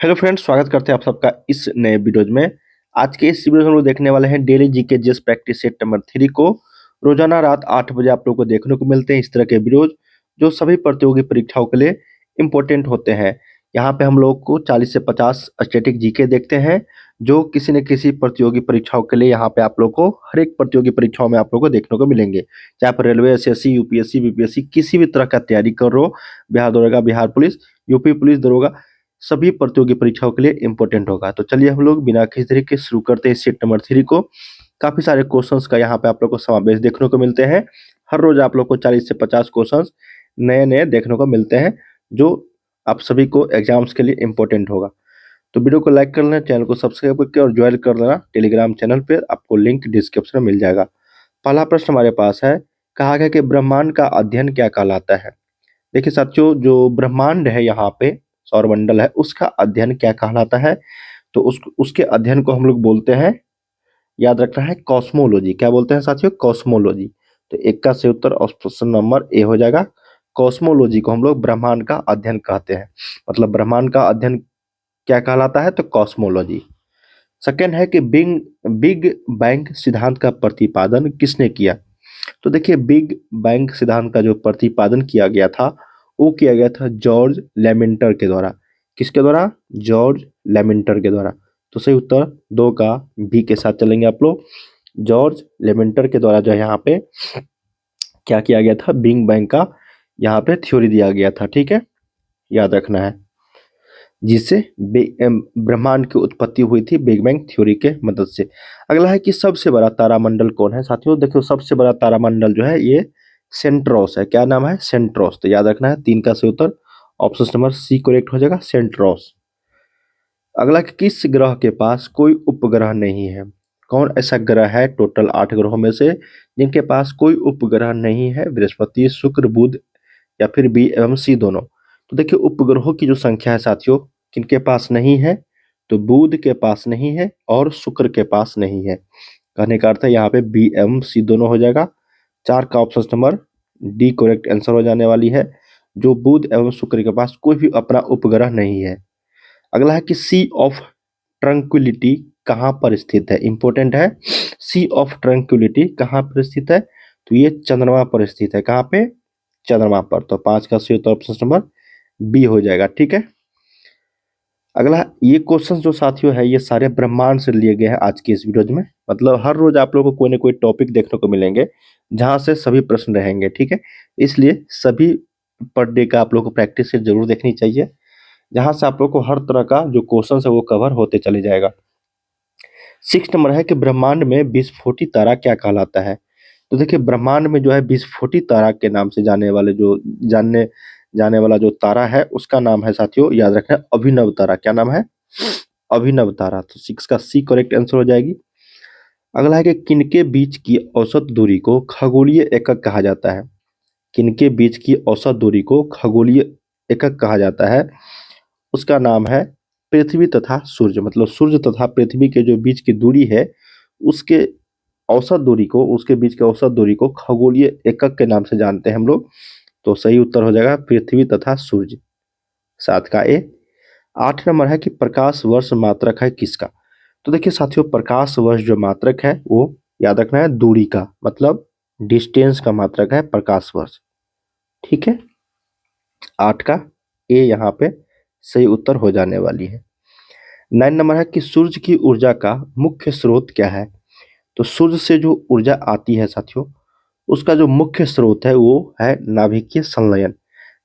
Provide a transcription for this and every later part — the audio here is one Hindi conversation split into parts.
हेलो फ्रेंड्स, स्वागत करते हैं आप सबका इस नए वीडियोज में। आज के इस वीडियो में हम लोग देखने वाले हैं daily GK GS practice set number 3 को। रोजाना रात 8 बजे आप लोगों को देखने को मिलते हैं इस तरह के वीडियोज जो सभी प्रतियोगी परीक्षाओं के लिए इम्पोर्टेंट होते हैं। यहाँ पे हम लोग को 40 से 50 स्टैटिक जीके देखते हैं जो किसी न किसी प्रतियोगी परीक्षाओं के लिए यहाँ पे आप लोग को हर एक प्रतियोगी परीक्षाओं में आप लोग को देखने को मिलेंगे। चाहे आप रेलवे, एसएससी, यूपीएससी, बीपीएससी किसी भी तरह का तैयारी कर रहे हो, बिहार दरोगा, बिहार पुलिस, यूपी पुलिस दरोगा, सभी प्रतियोगी परीक्षाओं के लिए इंपॉर्टेंट होगा। तो चलिए हम लोग बिना किसी देरी के शुरू करते हैं सेट नंबर 3 को। काफी सारे क्वेश्चंस का यहाँ पे आप लोग को समावेश देखने को मिलते हैं। हर रोज आप लोग को 40 से 50 क्वेश्चंस नए नए देखने को मिलते हैं जो आप सभी को एग्जाम्स के लिए इंपॉर्टेंट होगा। तो वीडियो को लाइक कर लेना, चैनल को सब्सक्राइब करके और ज्वाइन कर लेना टेलीग्राम चैनल पे, आपको लिंक डिस्क्रिप्शन में मिल जाएगा। पहला प्रश्न हमारे पास है, कहा गया कि ब्रह्मांड का अध्ययन क्या कहलाता है। देखिए साथियों, जो ब्रह्मांड है यहाँ पे, सौरमंडल है, उसका अध्ययन क्या कहलाता है। तो उसके अध्ययन को हम लोग बोलते हैं, याद रखना है, कॉस्मोलॉजी। क्या बोलते हैं साथियों? कॉस्मोलॉजी। तो एक का सही उत्तर ऑप्शन नंबर ए हो जाएगा। कॉस्मोलॉजी को हम लोग ब्रह्मांड का अध्ययन कहते हैं। मतलब ब्रह्मांड का अध्ययन क्या कहलाता है? तो कॉस्मोलॉजी। सेकेंड है कि बिग बिग बैंग सिद्धांत का प्रतिपादन किसने किया। तो देखिए, बिग बैंग सिद्धांत का जो प्रतिपादन किया गया था वो किया गया था जॉर्ज लेमेंटर के द्वारा। किसके द्वारा? जॉर्ज लेमेंटर के द्वारा। तो सही उत्तर दो का बी के साथ चलेंगे आप लोग। जॉर्ज लेमेंटर के द्वारा जो है यहाँ पे क्या किया गया था, बिग बैंग का यहाँ पे थ्योरी दिया गया था। ठीक है, याद रखना है, जिससे ब्रह्मांड की उत्पत्ति हुई थी बिग बैंग थ्योरी के मदद से। अगला है कि सबसे बड़ा तारामंडल कौन है। साथियों देखो, सबसे बड़ा तारामंडल जो है ये सेंट्रोस है। क्या नाम है? सेंट्रोस। तो याद रखना है, तीन का सही उत्तर ऑप्शन नंबर सी करेक्ट हो जाएगा, सेंट्रोस। अगला कि किस ग्रह के पास कोई उपग्रह नहीं है। कौन ऐसा ग्रह है टोटल 8 ग्रहों में से जिनके पास कोई उपग्रह नहीं है? बृहस्पति, शुक्र, बुध या फिर बी एवं सी दोनों। तो देखिए, उपग्रहों की जो संख्या है साथियों, किनके पास नहीं है? तो बुध के पास नहीं है और शुक्र के पास नहीं है। कहने का अर्थ है यहाँ पे बी एवं सी दोनों हो जाएगा। 4 का option number D correct answer हो जाने वाली है, जो बुध एवं शुक्र के पास कोई भी अपना उपग्रह नहीं है। अगला है कि सी ऑफ ट्रंक्विलिटी कहाँ पर स्थित है। इंपॉर्टेंट है, सी ऑफ ट्रंक्विलिटी कहाँ पर स्थित है? तो ये चंद्रमा पर स्थित है। कहाँ पे? चंद्रमा पर। तो 5 का सही उत्तर ऑप्शन नंबर बी हो जाएगा। ठीक है, अगला ये क्वेश्चन जो साथियों है ये सारे ब्रह्मांड से लिए गए हैं आज की इस वीडियो में। मतलब हर रोज आप लोगों को कोई ना कोई टॉपिक देखने को मिलेंगे जहां से सभी प्रश्न रहेंगे। ठीक है, इसलिए सभी पर डे का आप लोगों को प्रैक्टिस से जरूर देखनी चाहिए, जहां से आप लोग को हर तरह का जो क्वेश्चन है वो कवर होते चले जाएगा। 6 नंबर है कि ब्रह्मांड में विस्फोटी तारा क्या कहलाता है। तो देखिए, ब्रह्मांड में जो है विस्फोटी तारा के नाम से जानने जाने वाला जो तारा है उसका नाम है साथियों, याद रखना, अभिनव तारा। क्या नाम है? अभिनव तारा। तो 6 का सी करेक्ट आंसर हो जाएगी। अगला है कि किनके बीच की औसत दूरी को खगोलीय एकक कहा जाता है। किनके बीच की औसत दूरी को खगोलीय एकक कहा जाता है? उसका नाम है पृथ्वी तथा सूर्य। मतलब सूर्य तथा पृथ्वी के जो बीच की दूरी है उसके औसत दूरी को, उसके बीच के औसत दूरी को खगोलीय एकक के नाम से जानते हैं हम लोग। तो सही उत्तर हो जाएगा पृथ्वी तथा सूर्य, 7 का ए। 8 नंबर है कि प्रकाश वर्ष मात्रक है किसका। तो देखिए साथियों, प्रकाश वर्ष जो मात्रक है वो याद रखना है दूरी का, मतलब डिस्टेंस का मात्रक है प्रकाश वर्ष। ठीक है, 8 का ए यहाँ पे सही उत्तर हो जाने वाली है। 9 नंबर है कि सूर्य की ऊर्जा का मुख्य स्रोत क्या है। तो सूर्य से जो ऊर्जा आती है साथियों, उसका जो मुख्य स्रोत है वो है नाभिकीय संलयन।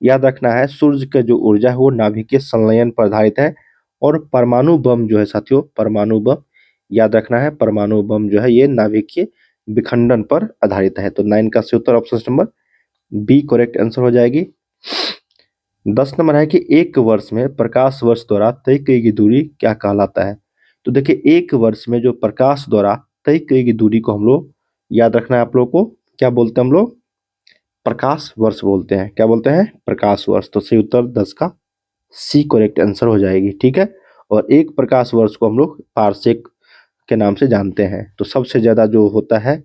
याद रखना है, सूर्य का जो ऊर्जा है वो नाभिकीय संलयन पर आधारित है। और परमाणु बम जो है साथियों, परमाणु बम, याद रखना है, परमाणु बम जो है ये नाभिकीय विखंडन पर आधारित है। तो 9 का सही उत्तर option number B correct answer हो जाएगी। 10 नंबर है कि एक वर्ष में प्रकाश वर्ष द्वारा तय की गई दूरी क्या कहलाता है। तो देखिए, एक वर्ष में जो प्रकाश द्वारा तय की गई दूरी को हम लोग, याद रखना है आप लोग को, क्या बोलते हैं हम लोग? प्रकाश वर्ष बोलते हैं। क्या बोलते हैं? प्रकाश वर्ष। तो सही उत्तर 10 का सी करेक्ट आंसर हो जाएगी। ठीक है, और एक प्रकाश वर्ष को हम लोग पारसेक के नाम से जानते हैं। तो सबसे ज्यादा जो होता है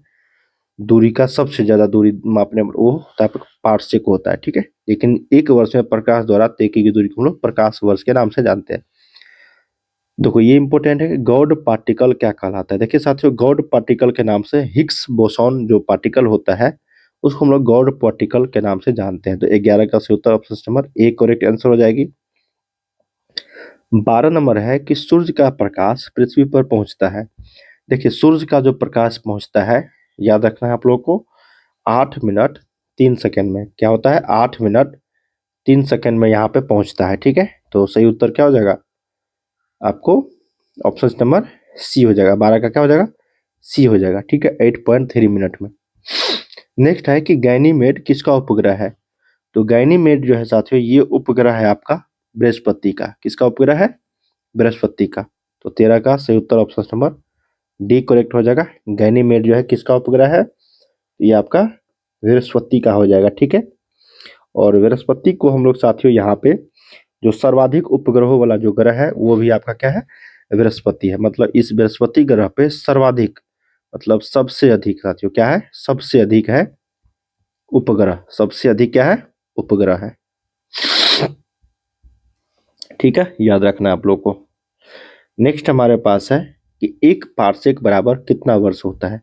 दूरी का, सबसे ज्यादा दूरी मापने में वो होता है पारसेक होता है। ठीक है, लेकिन एक वर्ष में प्रकाश द्वारा तय की गई दूरी को हम लोग प्रकाश वर्ष के नाम से जानते हैं। देखो ये इंपॉर्टेंट है कि गॉड पार्टिकल क्या कहलाता है। देखिए साथियों, गॉड पार्टिकल के नाम से हिग्स बोसॉन जो पार्टिकल होता है उसको हम लोग गॉड पार्टिकल के नाम से जानते हैं। तो 11 का सही उत्तर option number A correct answer हो जाएगी। 12 नंबर है कि सूर्य का प्रकाश पृथ्वी पर पहुंचता है। देखिए सूर्य का जो प्रकाश पहुंचता है, याद रखना है आप लोग को, 8 मिनट 3 सेकंड में। क्या होता है? 8 मिनट 3 सेकंड में यहाँ पे पहुंचता है। ठीक है, तो सही उत्तर क्या हो जाएगा आपको? ऑप्शन नंबर सी हो जाएगा। 12 का क्या हो जाएगा? सी हो जाएगा। ठीक है, 8.3 मिनट में। नेक्स्ट है कि गैनीमेड किसका उपग्रह है? तो गैनीमेड जो है साथियों, ये उपग्रह है आपका बृहस्पति का। किसका उपग्रह है? बृहस्पति का। तो 13 का सही उत्तर ऑप्शन नंबर डी करेक्ट हो जाएगा। गैनीमेड जो है किसका उपग्रह है? ये आपका बृहस्पति का हो जाएगा। ठीक है, और बृहस्पति को हम लोग साथियों यहाँ पे जो सर्वाधिक उपग्रहों वाला जो ग्रह है वो भी आपका क्या है? बृहस्पति है। मतलब इस बृहस्पति ग्रह पे सर्वाधिक, मतलब सबसे अधिक साथियों क्या है? सबसे अधिक है उपग्रह। सबसे अधिक क्या है? उपग्रह है। ठीक है, याद रखना आप लोग को। नेक्स्ट हमारे पास है कि एक पार्सेक बराबर कितना वर्ष होता है।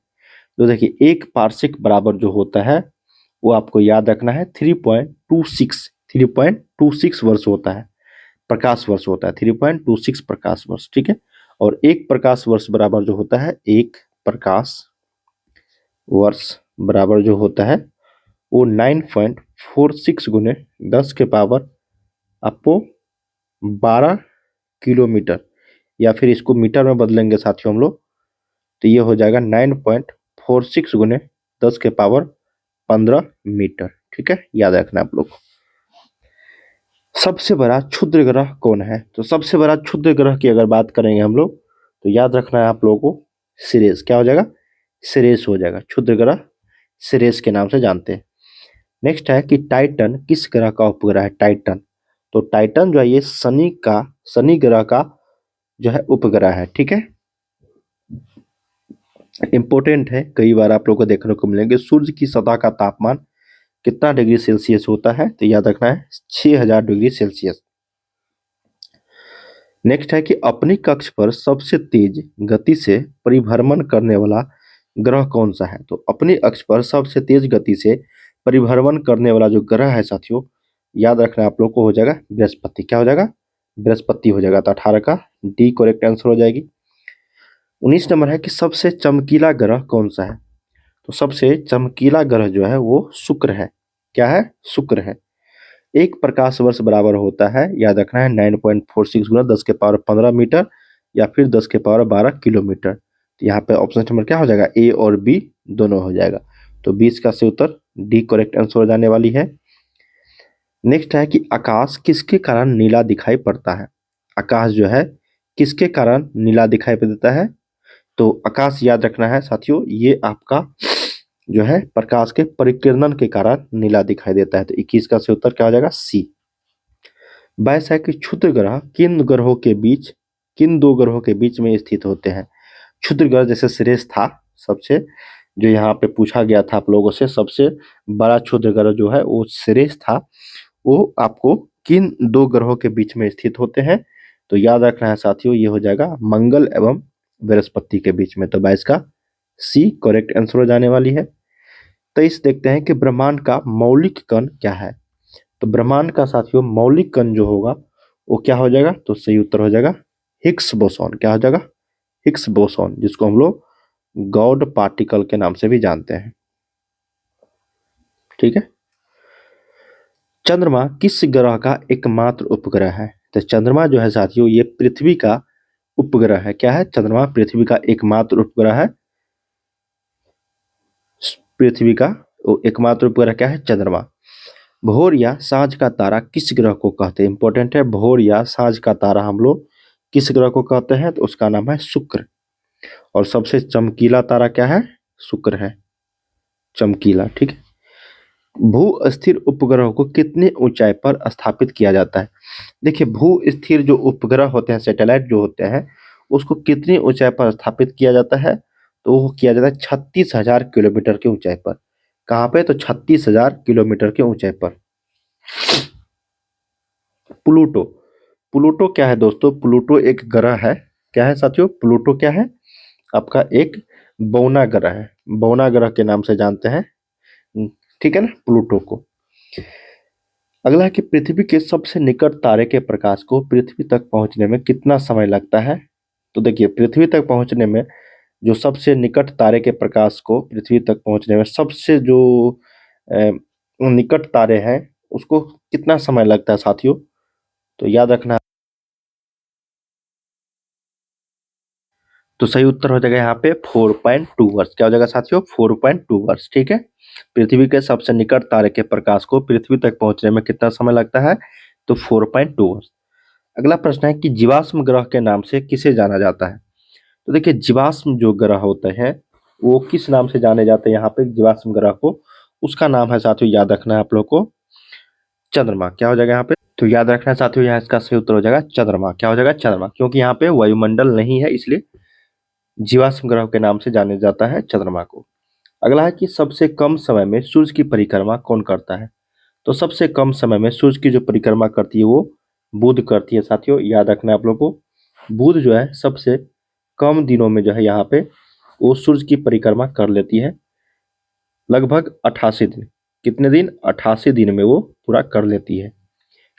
तो देखिए एक पार्सेक बराबर जो होता है वो आपको याद रखना है 3.26 वर्ष होता है। प्रकाश वर्ष होता है 3.26 प्रकाश वर्ष। ठीक है, और एक प्रकाश वर्ष बराबर जो होता है, एक प्रकाश वर्ष बराबर जो होता है वो 9.46 गुने 10 के पावर आपको 12 किलोमीटर, या फिर इसको मीटर में बदलेंगे साथियों हम लोग, तो ये हो जाएगा 9.46 गुने 10 के पावर 15 मीटर। ठीक है, याद रखना आप लोग। सबसे बड़ा क्षुद्र ग्रह कौन है? तो सबसे बड़ा क्षुद्र ग्रह की अगर बात करेंगे हम लोग, तो याद रखना है आप लोगों को, सिरेस। क्या हो जाएगा? सिरेस हो जाएगा। क्षुद्र ग्रह सिरेस के नाम से जानते हैं। नेक्स्ट है कि टाइटन किस ग्रह का उपग्रह है? टाइटन, तो टाइटन जो है ये शनि ग्रह का जो है उपग्रह है। ठीक है, इंपॉर्टेंट है, कई बार आप लोग को देखने को मिलेंगे। सूर्य की सतह का तापमान कितना डिग्री सेल्सियस होता है? तो याद रखना है 6000 डिग्री सेल्सियस। नेक्स्ट है कि अपनी कक्ष पर सबसे तेज गति से परिभ्रमण करने वाला ग्रह कौन सा है? तो अपनी अक्ष पर सबसे तेज गति से परिभ्रमण करने वाला जो ग्रह है साथियों, याद रखना आप लोग को हो जाएगा बृहस्पति। क्या हो जाएगा? बृहस्पति हो जाएगा। तो 18 का डी करेक्ट आंसर हो जाएगी। 19 नंबर है कि सबसे चमकीला ग्रह कौन सा है? तो सबसे चमकीला ग्रह जो है वो शुक्र है। क्या है? शुक्र है। एक प्रकाश वर्ष बराबर होता है, याद रखना है 9.46 गुना 10 के पावर 15 मीटर, या फिर 10 के पावर 12 किलोमीटर। तो यहाँ पे ऑप्शन नंबर क्या हो जाएगा? ए और बी दोनों हो जाएगा। तो 20 का सही उत्तर डी करेक्ट आंसर हो जाने वाली है। नेक्स्ट है कि आकाश किसके कारण नीला दिखाई पड़ता है? आकाश जो है किसके कारण नीला दिखाई देता है? तो आकाश याद रखना है साथियों, ये आपका जो है प्रकाश के परिकीर्णन के कारण नीला दिखाई देता है। तो 21 का सही उत्तर क्या हो जाएगा? सी। 22 है कि क्षुद्र ग्रह किन दो ग्रहों के बीच में स्थित होते हैं? क्षुद्र ग्रह जैसे सिरेस था सबसे, जो यहाँ पे पूछा गया था आप लोगों से, सबसे बड़ा क्षुद्र ग्रह जो है वो सिरेस था। वो आपको किन दो ग्रहों के बीच में स्थित होते हैं? तो याद रखना है साथियों, ये हो जाएगा मंगल एवं बृहस्पति के बीच में। तो 22 का सी करेक्ट आंसर हो जाने वाली है। 23 देखते हैं कि ब्रह्मांड का मौलिक कण क्या है? तो ब्रह्मांड का साथियों मौलिक कण जो होगा वो क्या हो जाएगा? तो सही उत्तर हो जाएगा हिग्स बोसॉन। क्या हो जाएगा? हिग्स बोसॉन, जिसको हम लोग गॉड पार्टिकल के नाम से भी जानते हैं। ठीक है, चंद्रमा किस ग्रह का एकमात्र उपग्रह है? तो चंद्रमा जो है साथियों ये पृथ्वी का उपग्रह है। क्या है? चंद्रमा पृथ्वी का एकमात्र उपग्रह है। पृथ्वी का एकमात्र उपग्रह क्या है? चंद्रमा। भोर या साँझ का तारा किस ग्रह को कहते हैं? इंपॉर्टेंट है, भोर या साँझ का तारा हम लोग किस ग्रह को कहते हैं? तो उसका नाम है शुक्र। और सबसे चमकीला तारा क्या है? शुक्र है, चमकीला। ठीक है, भू स्थिर उपग्रह को कितनी ऊंचाई पर स्थापित किया जाता है? देखिए भू स्थिर जो उपग्रह होते हैं, सैटेलाइट जो होते हैं, उसको कितनी ऊंचाई पर स्थापित किया जाता है? तो वो किया जाता है 36,000 किलोमीटर की ऊंचाई पर। कहाँ पे? तो 36,000 किलोमीटर की ऊंचाई पर। प्लूटो, प्लूटो क्या है दोस्तों? प्लूटो एक ग्रह है। क्या है साथियों? प्लूटो क्या है? आपका एक बौना ग्रह है। बौना ग्रह के नाम से जानते हैं। हम्म, ठीक है ना, प्लूटो को। अगला है कि पृथ्वी के सबसे निकट तारे के प्रकाश को पृथ्वी तक पहुंचने में कितना समय लगता है? तो देखिए, पृथ्वी तक पहुंचने में जो सबसे निकट तारे के प्रकाश को पृथ्वी तक पहुंचने में सबसे जो अ, निकट तारे हैं उसको कितना समय लगता है साथियों? तो याद रखना। तो सही उत्तर हो जाएगा यहाँ पे 4.2 वर्ष। क्या हो जाएगा साथियों? 4.2 वर्ष। ठीक है। पृथ्वी के सबसे निकट तारे के प्रकाश को पृथ्वी तक पहुंचने में कितना समय लगता है? तो 4.2 वर्ष। अगला प्रश्न है कि जीवाश्म ग्रह के नाम से किसे जाना जाता है? तो देखिए, जीवाश्म जो ग्रह होते हैं वो किस नाम से जाने जाते हैं यहाँ पे जीवाश्म ग्रह को? उसका नाम है साथियों, याद रखना है आप लोग को, चंद्रमा। क्या हो जाएगा यहाँ पे? तो याद रखना है साथियों, यहाँ इसका सही उत्तर हो जाएगा चंद्रमा। क्या हो जाएगा? चंद्रमा। क्योंकि यहाँ पे वायुमंडल नहीं है, इसलिए जीवाश्म ग्रह के नाम से जाने जाता है चंद्रमा को। अगला है कि सबसे कम समय में सूर्य की परिक्रमा कौन करता है? तो सबसे कम समय में सूर्य की जो परिक्रमा करती है वो बुध करती है साथियों। याद रखना है आप लोग को, बुध जो है सबसे कम दिनों में जो है यहाँ पे वो सूर्य की परिक्रमा कर लेती है। लगभग 88 दिन। कितने दिन? 88 दिन में वो पूरा कर लेती है।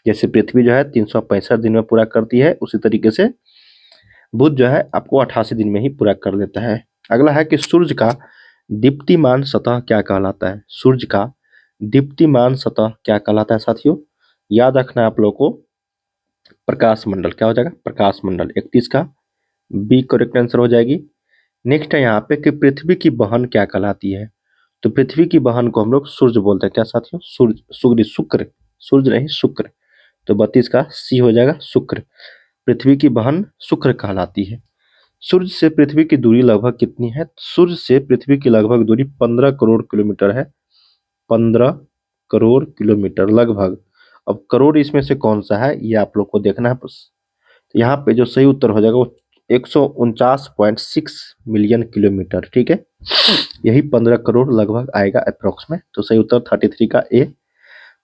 जैसे पृथ्वी जो है 365 दिन में पूरा करती है, उसी तरीके से बुध जो है आपको 88 दिन में ही पूरा कर लेता है। अगला है कि सूर्य का दीप्तिमान सतह क्या कहलाता है? सूर्य का दीप्तिमान सतह क्या कहलाता है साथियों? याद रखना है आप लोग को, प्रकाश मंडल। क्या हो जाएगा? प्रकाश मंडल। 31 का बी करेक्ट आंसर हो जाएगी। नेक्स्ट है यहाँ पे कि पृथ्वी की बहन क्या कहलाती है? तो पृथ्वी की बहन को हम लोग सूर्य बोलते हैं। क्या साथियों? सूर्य, सूर्य, शुक्र। सूर्य नहीं, शुक्र। तो 32 का सी हो जाएगा, शुक्र। पृथ्वी की बहन शुक्र कहलाती है। सूर्य से पृथ्वी की दूरी लगभग कितनी है? सूर्य से पृथ्वी की लगभग दूरी 15 करोड़ किलोमीटर है। 15 करोड़ किलोमीटर लगभग। अब करोड़ इसमें से कौन सा है ये आप लोग को देखना है बस। तो यहाँ पे जो सही उत्तर हो जाएगा वो 149.6 मिलियन किलोमीटर। ठीक है, यही 15 करोड़ लगभग आएगा अप्रोक्स में। तो सही उत्तर 33 का ए।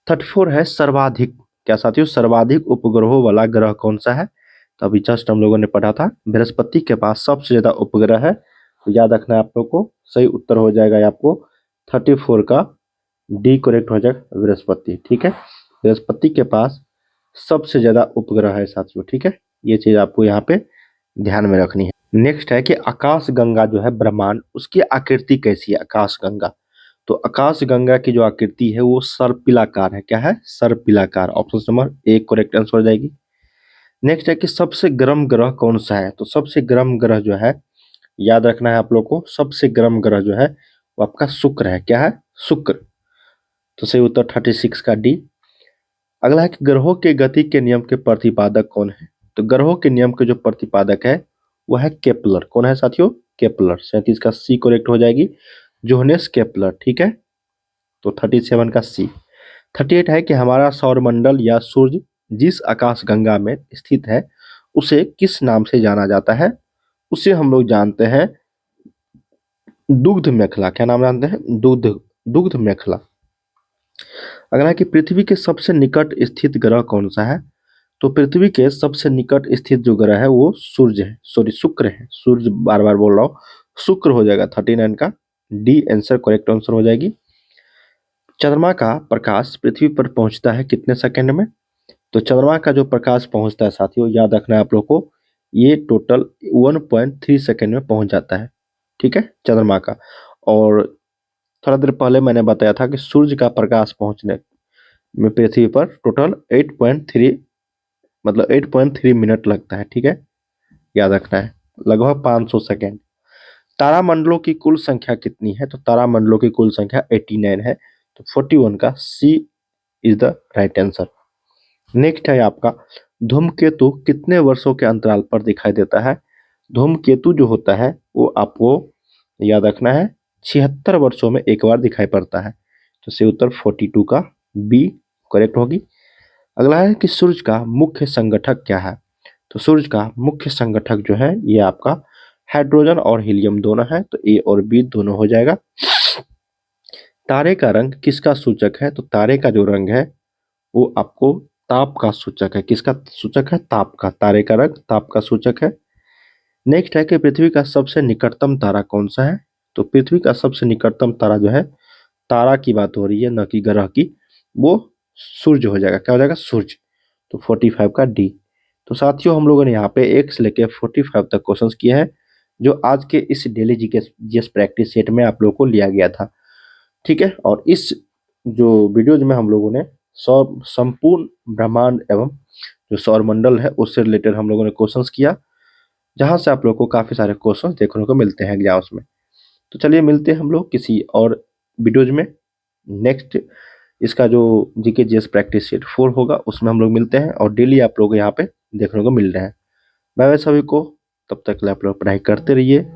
34 है सर्वाधिक। क्या साथियों? सर्वाधिक उपग्रहों वाला ग्रह कौन सा है? तो अभी जस्ट हम लोगों ने पढ़ा था, बृहस्पति के पास सबसे ज्यादा उपग्रह है। तो याद रखना है आप लोग को, सही उत्तर हो जाएगा आपको 34 का डी करेक्ट हो जाएगा, बृहस्पति। ठीक है, बृहस्पति के पास सबसे ज्यादा उपग्रह है साथियों। ठीक है, ये चीज आपको यहाँ पे ध्यान में रखनी है। नेक्स्ट है कि आकाश गंगा जो है ब्रह्मांड, उसकी आकृति कैसी है? आकाश गंगा, तो आकाश गंगा की जो आकृति है वो सर्पिलाकार है। क्या है? सर्पिलाकार। Option number A correct answer हो जाएगी। नेक्स्ट है कि सबसे गर्म ग्रह कौन सा है? तो सबसे गर्म ग्रह जो है, याद रखना है आप लोग को, सबसे गर्म ग्रह जो है वो आपका शुक्र है। क्या है? शुक्र। तो सही उत्तर 36 का डी। अगला है कि ग्रहों के गति के नियम के प्रतिपादक कौन है? तो ग्रहों के नियम के जो प्रतिपादक है वो है केपलर। कौन है साथियों? केपलर। 37 का सी करेक्ट हो जाएगी, जोहनेस केपलर। ठीक है, तो 37 का सी। 38 है कि हमारा सौरमंडल या सूर्य जिस आकाश गंगा में स्थित है उसे किस नाम से जाना जाता है? उसे हम लोग जानते हैं दुग्ध मेखला। क्या नाम जानते हैं? दुग्ध, दुग्ध मेखला। अगला है कि पृथ्वी के सबसे निकट स्थित ग्रह कौन सा है? तो पृथ्वी के सबसे निकट स्थित जो ग्रह है वो सूर्य है, सॉरी शुक्र है। सूर्य बार बार बोल रहा हूँ, शुक्र हो जाएगा 39 का डी आंसर करेक्ट आंसर हो जाएगी। चंद्रमा का प्रकाश पृथ्वी पर पहुंचता है कितने सेकंड में? तो चंद्रमा का जो प्रकाश पहुंचता है साथियों, याद रखना है आप लोग को, ये टोटल 1.3 सेकंड में पहुंच जाता है। ठीक है, चंद्रमा का। और थोड़ा देर पहले मैंने बताया था कि सूर्य का प्रकाश पहुंचने में पृथ्वी पर टोटल 8.3 मतलब 8.3 मिनट लगता है। ठीक है, याद रखना है, लगभग 500 सेकेंड। तारामंडलों की कुल संख्या कितनी है? तो तारामंडलों की कुल संख्या 89 है। तो 41 का C is the right answer. Next है आपका, धूमकेतु कितने वर्षों के अंतराल पर दिखाई देता है? धूमकेतु जो होता है वो आपको याद रखना है 76 वर्षों में एक बार दिखाई पड़ता है। तो सही उत्तर 42 का बी करेक्ट होगी। अगला है कि सूर्य का मुख्य संगठक क्या है? तो सूर्य का मुख्य संगठक जो है ये आपका हाइड्रोजन और हीलियम दोनों है। तो ए और बी दोनों हो जाएगा। तारे का रंग किसका सूचक है? तो तारे का जो रंग है वो आपको ताप का सूचक है। किसका सूचक है? ताप का। तारे का रंग ताप का सूचक है। नेक्स्ट है कि पृथ्वी का सबसे निकटतम तारा कौन सा है? तो पृथ्वी का सबसे निकटतम तारा जो है, तारा की बात हो रही है न कि ग्रह की, वो सूर्य हो जाएगा। क्या हो जाएगा? सूर्य। तो 45 का डी। तो साथियों, हम लोगों ने यहाँ पे 1 से लेकर 45 तक क्वेश्चंस किए हैं, जो आज के इस daily GK GS practice set में आप लोगों को लिया गया था। ठीक है, और इस जो वीडियोज में हम लोगों ने संपूर्ण ब्रह्मांड एवं जो सौरमंडल है उससे रिलेटेड हम लोगों ने क्वेश्चंस किया, जहां से आप लोगों को काफी सारे क्वेश्चंस देखने को मिलते हैं एग्जाम्स में। तो चलिए मिलते हैं हम लोग किसी और वीडियोज में। नेक्स्ट इसका जो जीके जीएस प्रैक्टिस सेट 4 होगा उसमें हम लोग मिलते हैं, और डेली आप लोग यहाँ पे देखने को मिल रहे हैं। बाय बाय सभी को। तब तक के लिए आप लोग पढ़ाई करते रहिए।